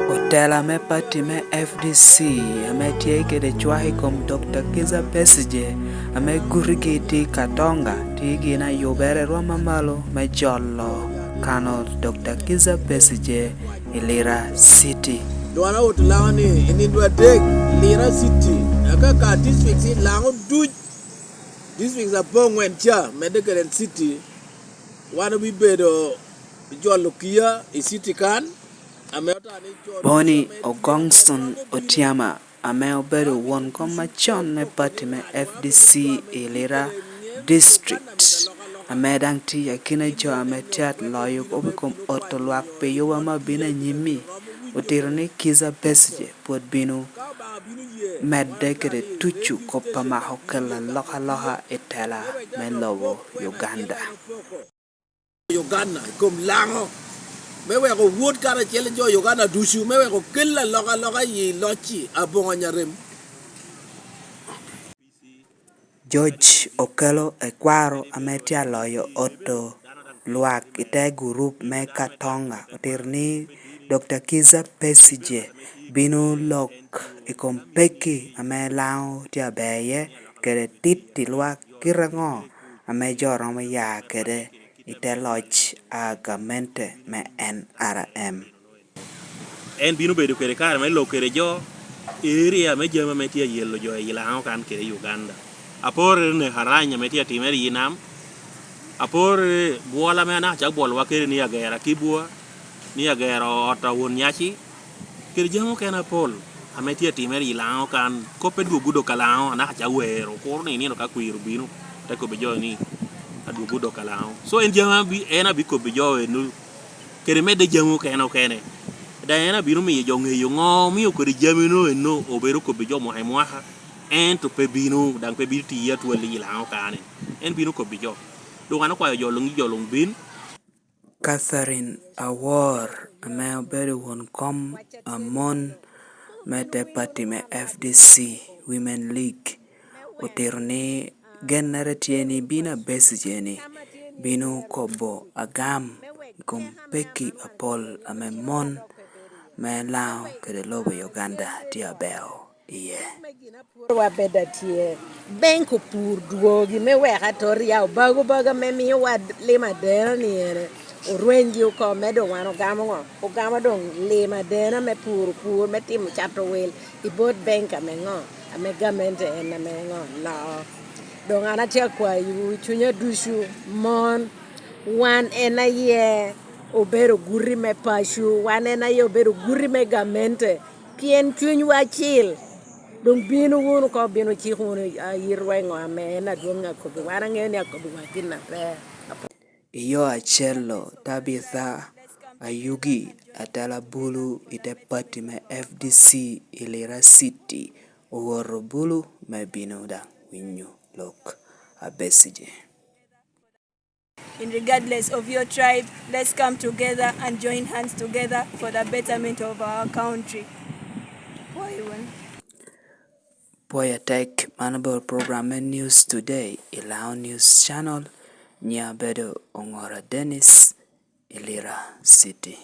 Otyama me party me FDC ame tieke de chwahi kom Dr. Kiza Besigye ame gurigiti Katonga tigi na yubere roma malo me jollo kano Dr. Kiza Besigye Lira City. Dwana utlawani inindwa tek Lira City akaka district lango duj district za Bongwen cha medical city wana bibedo jollo kia city kan Bonny Ogongson Otyama ame obedo won koma chon me party me FDC Lira district ame dang ti akina jo ame tiat loyuk obikom otolwak pe yowa ma bina nyimi otironi Kiza Besigye pod binu medde kede tuchu koppa ma Okello loha etela me lobo Uganda kom lango mewe ko wood kara chele jo Uganda dushu mewe ko kella loka yi lochi abonga nyarem George Okello Ekwaro ametia loyo oto luak ite group me Katonga otirni Dr. Kiza Besigye binu lok ikompeki ame lao tia beye kede titi luak kirango ame joroma ya kede ite loch agamente me NRM. En binu bedo kere kare me lo kere jo area me jama metia yelo jo yila kan kere Uganda apore ne haranya metia timeri yinam apore bola me na cha bol wakere ni agera kibua ni agera ota won nyachi kere jamo kana pol ametia timeri yila kan ko pedgu gudo kalao na cha wero ko ni no ka kwiru binu ta ko be jo ni adu gudo kalao so en jama bi ena bi ko be jo enu kere me de jamo kana kene Diana binu mi jonge yongo mi ko jamino no obero ko bijo mo haimwaha en to pe binu dang pe biti ya to li la kane en binu ko bijo do ngana kwa jolong bin Catherine Awor ame obero won kom amon mete party me FDC Women League otirni generatieni bina Besigye ni binu kobo agam kompeki apol ame mon me lao kede lobo Uganda tia beo iye wa beda tie benko pur duogi me weka toria baga me mi wa lima dera ni ere orwenji ko medo wano gamo dong lima dera me pur me tim chato wel ibot benka me ngo ame gamente en me ngo no dong ana tia kwa yu chunya dushu mon wan ena ye obero guri me pashu wane na yo obero guri me gamente pien chuny wachil dong binu wunu ko binu chi hunu yirwengo ame na dunga ko wana ngeni ko wakina pe iyo achelo Tabitha Ayugi atala bulu ite party me FDC Lira City oworo bulu me binu da winyu lok a Besigye. Regardless of your tribe, let's come together and join hands together for the betterment of our country. Poyatek Manable Program and News Today, Ilao News Channel, Denish Ongora Denish, Lira City.